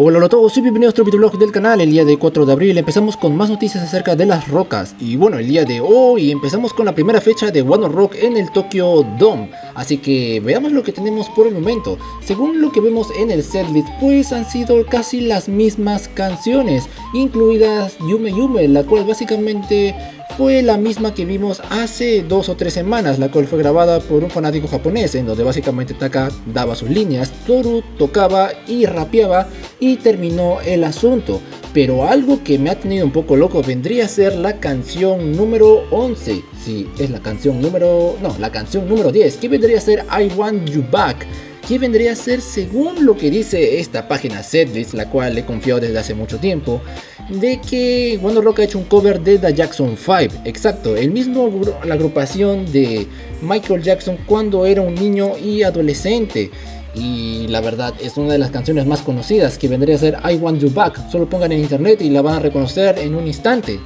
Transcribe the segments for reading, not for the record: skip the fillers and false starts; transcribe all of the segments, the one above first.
Hola a todos y bienvenidos a otro videolog del canal. El día de 4 de abril empezamos con más noticias acerca de las rocas. Y bueno, el día de hoy empezamos con la primera fecha de One Ok Rock en el Tokyo Dome. Así que veamos lo que tenemos por el momento. Según lo que vemos en el setlist, pues han sido casi las mismas canciones, incluidas Yume Yume, la cual básicamente fue la misma que vimos hace 2 o 3 semanas, la cual fue grabada por un fanático japonés, en donde básicamente Taka daba sus líneas, Toru tocaba y rapeaba y terminó el asunto. Pero algo que me ha tenido un poco loco vendría a ser la canción número 11. Sí, es la canción número... no, la canción número 10, que vendría a ser I Want You Back, que vendría a ser, según lo que dice esta página Setlist, la cual he confiado desde hace mucho tiempo, de que One Ok Rock ha hecho un cover de The Jackson 5. Exacto, la agrupación de Michael Jackson cuando era un niño y adolescente. Y la verdad es una de las canciones más conocidas, que vendría a ser I Want You Back. Solo pongan en internet y la van a reconocer en un instante.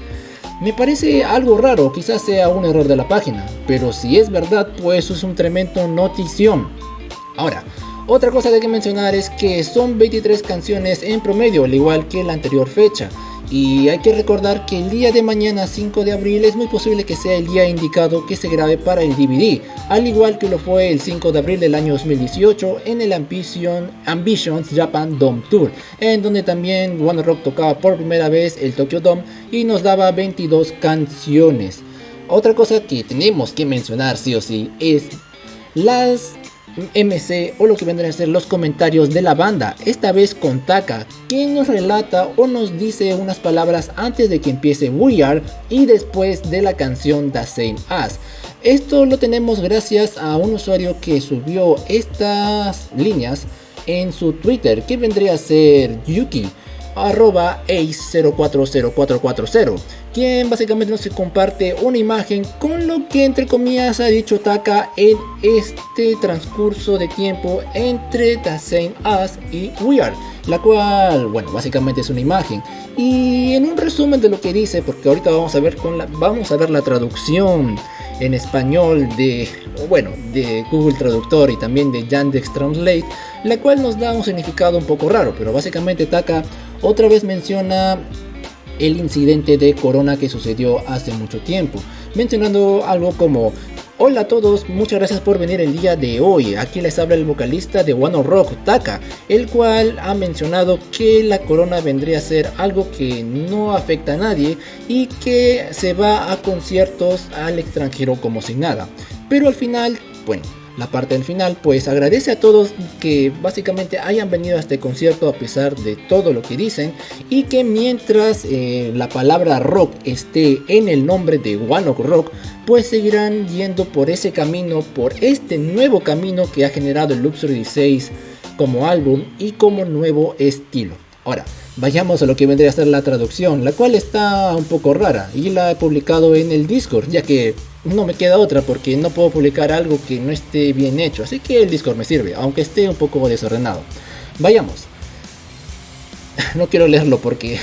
Me parece algo raro, quizás sea un error de la página, pero si es verdad, pues es un tremendo notición. Ahora, otra cosa que hay que mencionar es que son 23 canciones en promedio, al igual que la anterior fecha. Y hay que recordar que el día de mañana, 5 de abril, es muy posible que sea el día indicado que se grabe para el DVD, al igual que lo fue el 5 de abril del año 2018 en el Ambitions Japan Dome Tour, en donde también One Ok Rock tocaba por primera vez el Tokyo Dome y nos daba 22 canciones. Otra cosa que tenemos que mencionar sí o sí es las MC, o lo que vendrán a ser los comentarios de la banda, esta vez con Taka, quien nos relata o nos dice unas palabras antes de que empiece We Are y después de la canción The Same As. Esto lo tenemos gracias a un usuario que subió estas líneas en su Twitter, que vendría a ser Yuki @ace040440, quien básicamente nos comparte una imagen con lo que entre comillas ha dicho Taka en este transcurso de tiempo entre The Same As y We Are, la cual, bueno, básicamente es una imagen. Y en un resumen de lo que dice, porque ahorita vamos a ver la traducción en español de Google Traductor y también de Yandex Translate, la cual nos da un significado un poco raro, pero básicamente Taka otra vez menciona el incidente de Corona que sucedió hace mucho tiempo, mencionando algo como: hola a todos, muchas gracias por venir el día de hoy. Aquí les habla el vocalista de One Ok Rock, Taka, el cual ha mencionado que la corona vendría a ser algo que no afecta a nadie y que se va a conciertos al extranjero como si nada. Pero al final, bueno, la parte del final, pues agradece a todos que básicamente hayan venido a este concierto a pesar de todo lo que dicen, y que mientras la palabra rock esté en el nombre de One Ok Rock, pues seguirán yendo por ese camino, por este nuevo camino que ha generado el Luxury 16 como álbum y como nuevo estilo. Ahora, vayamos a lo que vendría a ser la traducción, la cual está un poco rara y la he publicado en el Discord, ya que no me queda otra porque no puedo publicar algo que no esté bien hecho, así que el Discord me sirve, aunque esté un poco desordenado. Vayamos. No quiero leerlo porque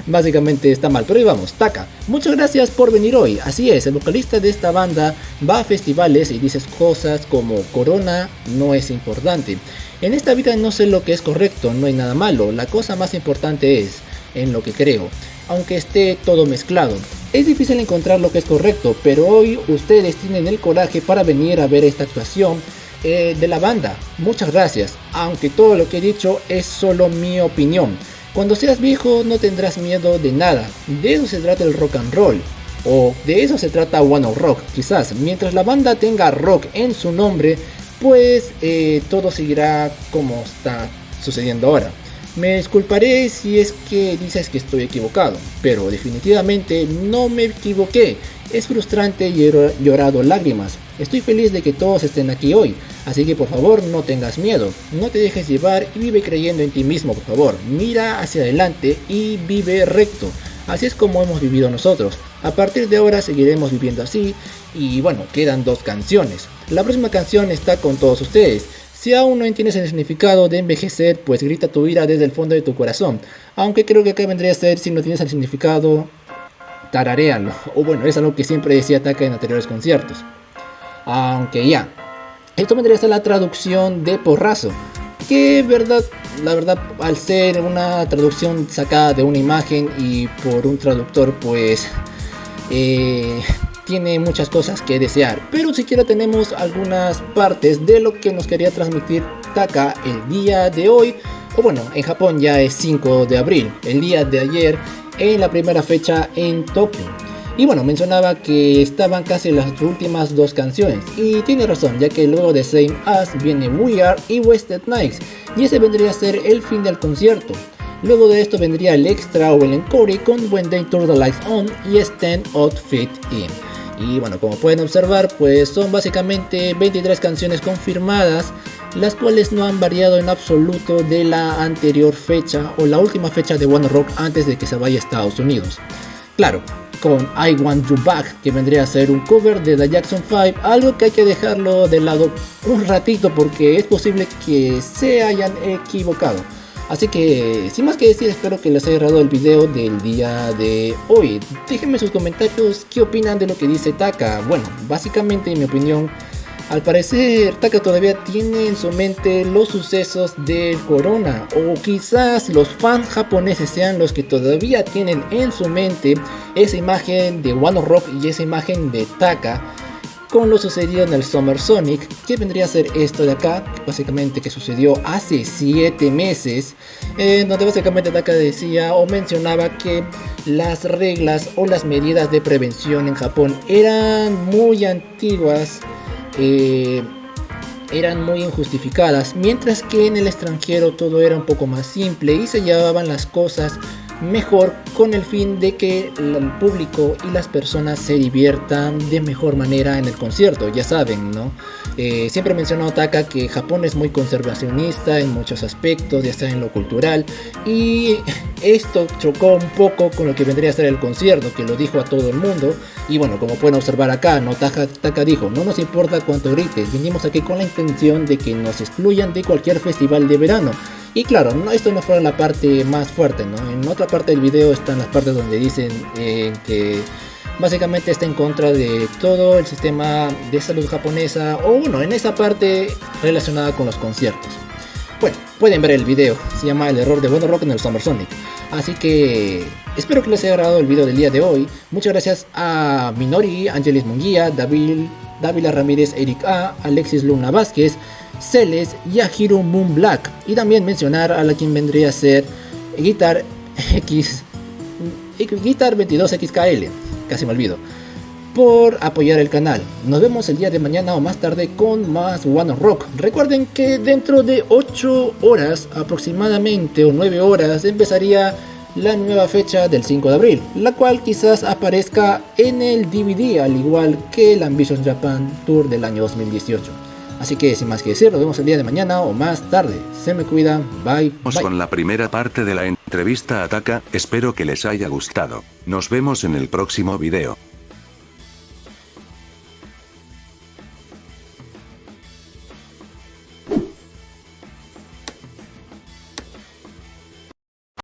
básicamente está mal, pero ahí vamos. Taka, muchas gracias por venir hoy. Así es, el vocalista de esta banda va a festivales y dices cosas como Corona no es importante. En esta vida no sé lo que es correcto, no hay nada malo, la cosa más importante es en lo que creo, aunque esté todo mezclado. Es difícil encontrar lo que es correcto, pero hoy ustedes tienen el coraje para venir a ver esta actuación de la banda. Muchas gracias, aunque todo lo que he dicho es solo mi opinión. Cuando seas viejo no tendrás miedo de nada, de eso se trata el rock and roll, o de eso se trata One Ok Rock. Quizás mientras la banda tenga rock en su nombre, pues todo seguirá como está sucediendo ahora. Me disculparé si es que dices que estoy equivocado, pero definitivamente no me equivoqué. Es frustrante y he llorado lágrimas. Estoy feliz de que todos estén aquí hoy, así que por favor no tengas miedo, no te dejes llevar y vive creyendo en ti mismo, por favor. Mira hacia adelante y vive recto. Así es como hemos vivido nosotros. A partir de ahora seguiremos viviendo así. Y bueno, quedan 2 canciones. La próxima canción está con todos ustedes. Si aún no entiendes el significado de envejecer, pues grita tu ira desde el fondo de tu corazón. Aunque creo que acá vendría a ser, si no tienes el significado, tararéalo. O bueno, es algo que siempre decía Taka en anteriores conciertos. Aunque ya, esto vendría a ser la traducción de porrazo. que la verdad, al ser una traducción sacada de una imagen y por un traductor, pues tiene muchas cosas que desear. Pero siquiera tenemos algunas partes de lo que nos quería transmitir Taka el día de hoy. O bueno, en Japón ya es 5 de abril, el día de ayer, en la primera fecha en Tokio. Y bueno, mencionaba que estaban casi las últimas dos canciones. Y tiene razón, ya que luego de Same As viene We Are y Wasted Nights. Y ese vendría a ser el fin del concierto. Luego de esto vendría el extra o el encore con When They Turn the Lights On y Stand Out Fit In. Y bueno, como pueden observar, pues son básicamente 23 canciones confirmadas, las cuales no han variado en absoluto de la anterior fecha o la última fecha de One Rock antes de que se vaya a Estados Unidos. Claro, con I Want You Back, que vendría a ser un cover de The Jackson 5, algo que hay que dejarlo de lado un ratito porque es posible que se hayan equivocado. Así que, sin más que decir, espero que les haya agradado el video del día de hoy. Déjenme sus comentarios qué opinan de lo que dice Taka. Bueno, básicamente en mi opinión, al parecer Taka todavía tiene en su mente los sucesos del corona. O quizás los fans japoneses sean los que todavía tienen en su mente esa imagen de One Ok Rock y esa imagen de Taka con lo sucedido en el Summer Sonic, que vendría a ser esto de acá, básicamente que sucedió hace 7 meses, donde básicamente Taka decía o mencionaba que las reglas o las medidas de prevención en Japón eran muy antiguas, eran muy injustificadas, mientras que en el extranjero todo era un poco más simple y se llevaban las cosas mejor con el fin de que el público y las personas se diviertan de mejor manera en el concierto. Ya saben, ¿no? Siempre mencionó Taka que Japón es muy conservacionista en muchos aspectos, ya sea en lo cultural, y esto chocó un poco con lo que vendría a ser el concierto, que lo dijo a todo el mundo. Y bueno, como pueden observar acá, ¿no? Taka dijo: no nos importa cuánto grites, vinimos aquí con la intención de que nos excluyan de cualquier festival de verano. Y claro, esto no fue la parte más fuerte, ¿no? En otra parte del video están las partes donde dicen que básicamente está en contra de todo el sistema de salud japonesa, o bueno, en esa parte relacionada con los conciertos. Bueno, pueden ver el video, se llama El error de One Ok Rock en el Summer Sonic. Así que espero que les haya agradado el video del día de hoy. Muchas gracias a Minori, Angelis Munguía, Dávila Ramírez, Eric A, Alexis Luna Vázquez, Celes y a Hiro Moon Black. Y también mencionar a la quien vendría a ser Guitar 22XKL, casi me olvido, por apoyar el canal. Nos vemos el día de mañana o más tarde con más One Ok Rock. Recuerden que dentro de 8 horas aproximadamente o 9 horas empezaría la nueva fecha del 5 de abril, la cual quizás aparezca en el DVD, al igual que el Ambition Japan Tour del año 2018. Así que sin más que decir, nos vemos el día de mañana o más tarde. Se me cuidan, bye. Vamos con la primera parte de la entrevista a Taka, espero que les haya gustado. Nos vemos en el próximo video.